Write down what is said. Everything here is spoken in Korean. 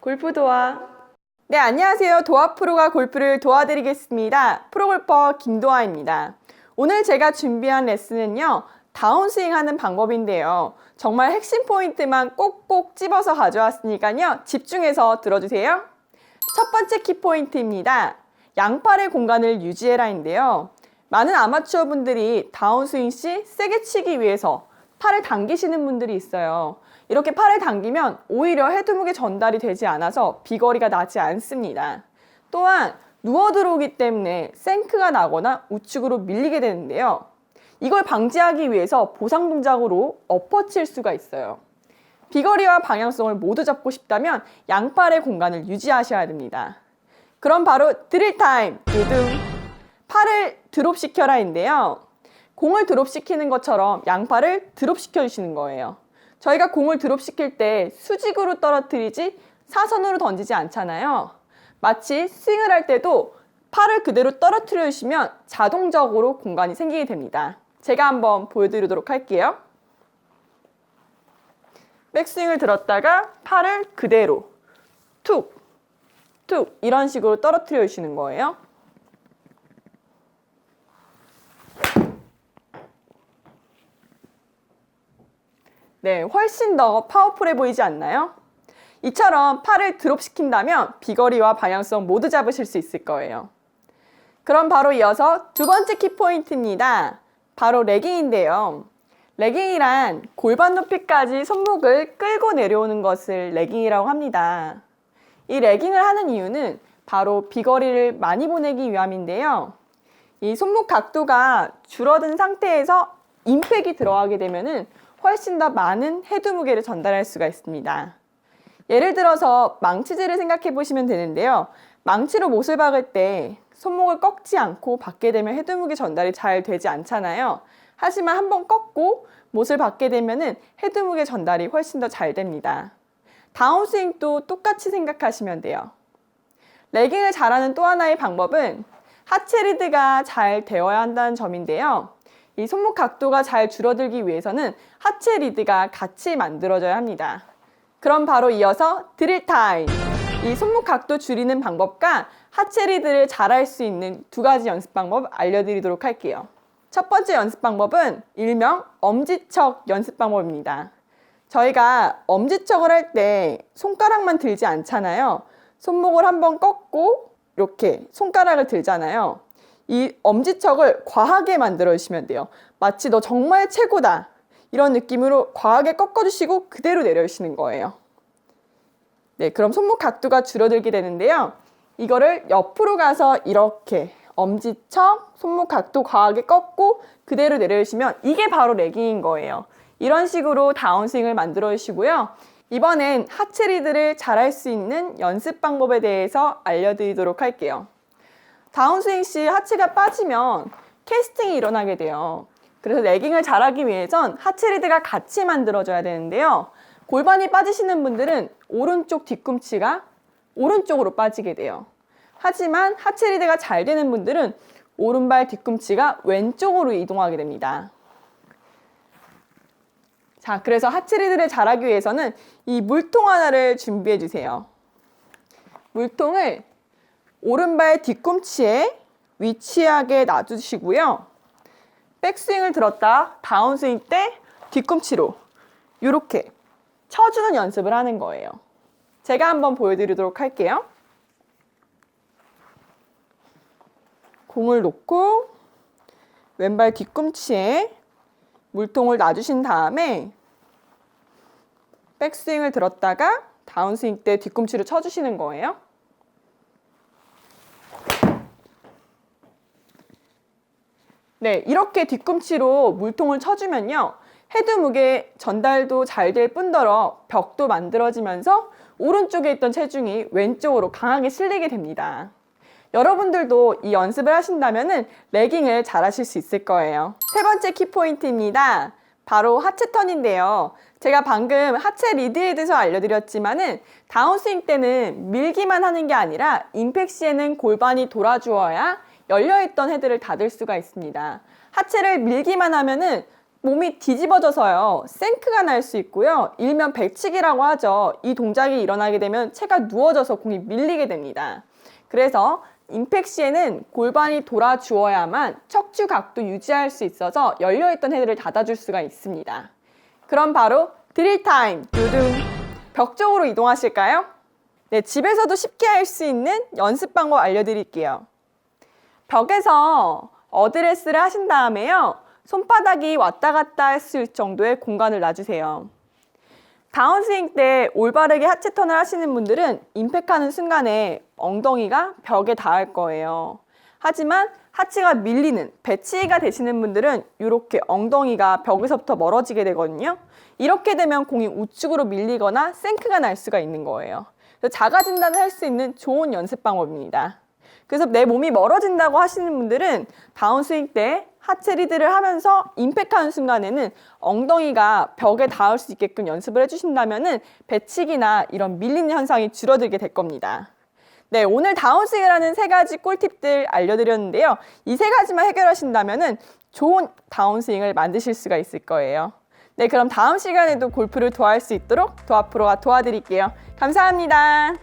골프 도와. 네, 안녕하세요. 도화 프로가 골프를 도와드리겠습니다. 프로골퍼 김도화입니다. 오늘 제가 준비한 레슨은요, 다운스윙 하는 방법인데요. 정말 핵심 포인트만 꼭꼭 집어서 가져왔으니까요, 집중해서 들어주세요. 첫 번째 키포인트입니다. 양팔의 공간을 유지해라인데요. 많은 아마추어 분들이 다운스윙 시 세게 치기 위해서 팔을 당기시는 분들이 있어요. 이렇게 팔을 당기면 오히려 헤드무게 전달이 되지 않아서 비거리가 나지 않습니다. 또한 누워 들어오기 때문에 생크가 나거나 우측으로 밀리게 되는데요. 이걸 방지하기 위해서 보상 동작으로 엎어 칠 수가 있어요. 비거리와 방향성을 모두 잡고 싶다면 양팔의 공간을 유지하셔야 됩니다. 그럼 바로 드릴 타임! 두둥! 팔을 드롭시켜라인데요. 공을 드롭시키는 것처럼 양팔을 드롭시켜 주시는 거예요. 저희가 공을 드롭시킬 때 수직으로 떨어뜨리지 사선으로 던지지 않잖아요. 마치 스윙을 할 때도 팔을 그대로 떨어뜨려 주시면 자동적으로 공간이 생기게 됩니다. 제가 한번 보여드리도록 할게요. 백스윙을 들었다가 팔을 그대로 툭, 툭 이런 식으로 떨어뜨려 주시는 거예요. 네, 훨씬 더 파워풀해 보이지 않나요? 이처럼 팔을 드롭시킨다면 비거리와 방향성 모두 잡으실 수 있을 거예요. 그럼 바로 이어서 두 번째 키포인트입니다. 바로 레깅인데요. 레깅이란 골반 높이까지 손목을 끌고 내려오는 것을 레깅이라고 합니다. 이 레깅을 하는 이유는 바로 비거리를 많이 보내기 위함인데요. 이 손목 각도가 줄어든 상태에서 임팩이 들어가게 되면은 훨씬 더 많은 헤드 무게를 전달할 수가 있습니다. 예를 들어서 망치질을 생각해 보시면 되는데요. 망치로 못을 박을 때 손목을 꺾지 않고 박게 되면 헤드 무게 전달이 잘 되지 않잖아요. 하지만 한번 꺾고 못을 박게 되면은 헤드 무게 전달이 훨씬 더 잘 됩니다. 다운스윙도 똑같이 생각하시면 돼요. 레깅을 잘하는 또 하나의 방법은 하체 리드가 잘 되어야 한다는 점인데요. 이 손목 각도가 잘 줄어들기 위해서는 하체 리드가 같이 만들어져야 합니다. 그럼 바로 이어서 드릴 타임! 이 손목 각도 줄이는 방법과 하체 리드를 잘할 수 있는 두 가지 연습 방법 알려드리도록 할게요. 첫 번째 연습 방법은 일명 엄지척 연습 방법입니다. 저희가 엄지척을 할 때 손가락만 들지 않잖아요. 손목을 한번 꺾고 이렇게 손가락을 들잖아요. 이 엄지척을 과하게 만들어 주시면 돼요. 마치 너 정말 최고다 이런 느낌으로 과하게 꺾어주시고 그대로 내려주시는 거예요. 네, 그럼 손목 각도가 줄어들게 되는데요. 이거를 옆으로 가서 이렇게 엄지척, 손목 각도 과하게 꺾고 그대로 내려주시면 이게 바로 레깅인 거예요. 이런 식으로 다운스윙을 만들어 주시고요. 이번엔 하체 리드를 잘할 수 있는 연습 방법에 대해서 알려드리도록 할게요. 다운스윙 시 하체가 빠지면 캐스팅이 일어나게 돼요. 그래서 레깅을 잘하기 위해선 하체 리드가 같이 만들어져야 되는데요. 골반이 빠지시는 분들은 오른쪽 뒤꿈치가 오른쪽으로 빠지게 돼요. 하지만 하체 리드가 잘 되는 분들은 오른발 뒤꿈치가 왼쪽으로 이동하게 됩니다. 자, 그래서 하체 리드를 잘하기 위해서는 이 물통 하나를 준비해 주세요. 물통을 오른발 뒤꿈치에 위치하게 놔두시고요. 백스윙을 들었다 다운스윙 때 뒤꿈치로 이렇게 쳐주는 연습을 하는 거예요. 제가 한번 보여드리도록 할게요. 공을 놓고 왼발 뒤꿈치에 물통을 놔주신 다음에 백스윙을 들었다가 다운스윙 때 뒤꿈치로 쳐주시는 거예요. 네, 이렇게 뒤꿈치로 물통을 쳐주면요. 헤드 무게 전달도 잘 될 뿐더러 벽도 만들어지면서 오른쪽에 있던 체중이 왼쪽으로 강하게 실리게 됩니다. 여러분들도 이 연습을 하신다면 레깅을 잘 하실 수 있을 거예요. 세 번째 키포인트입니다. 바로 하체 턴인데요. 제가 방금 하체 리드에 대해서 알려드렸지만은 다운스윙 때는 밀기만 하는 게 아니라 임팩 시에는 골반이 돌아주어야 열려있던 헤드를 닫을 수가 있습니다. 하체를 밀기만 하면은 몸이 뒤집어져서요. 생크가 날 수 있고요. 일명 백치기라고 하죠. 이 동작이 일어나게 되면 채가 누워져서 공이 밀리게 됩니다. 그래서 임팩 시에는 골반이 돌아 주어야만 척추 각도 유지할 수 있어서 열려있던 헤드를 닫아줄 수가 있습니다. 그럼 바로 드릴 타임! 두둥! 벽 쪽으로 이동하실까요? 네, 집에서도 쉽게 할 수 있는 연습 방법 알려드릴게요. 벽에서 어드레스를 하신 다음에요. 손바닥이 왔다 갔다 했을 정도의 공간을 놔주세요. 다운스윙 때 올바르게 하체 턴을 하시는 분들은 임팩하는 순간에 엉덩이가 벽에 닿을 거예요. 하지만 하체가 밀리는 배치기가 되시는 분들은 이렇게 엉덩이가 벽에서부터 멀어지게 되거든요. 이렇게 되면 공이 우측으로 밀리거나 생크가 날 수가 있는 거예요. 그래서 자가 진단을 할 수 있는 좋은 연습 방법입니다. 그래서 내 몸이 멀어진다고 하시는 분들은 다운스윙 때 하체 리드를 하면서 임팩하는 순간에는 엉덩이가 벽에 닿을 수 있게끔 연습을 해주신다면 배치기나 이런 밀리는 현상이 줄어들게 될 겁니다. 네, 오늘 다운스윙을 하는 3가지 꿀팁들 알려드렸는데요. 이 3가지만 해결하신다면 좋은 다운스윙을 만드실 수가 있을 거예요. 네, 그럼 다음 시간에도 골프를 더 할 수 있도록 더 앞으로가 도와드릴게요. 감사합니다.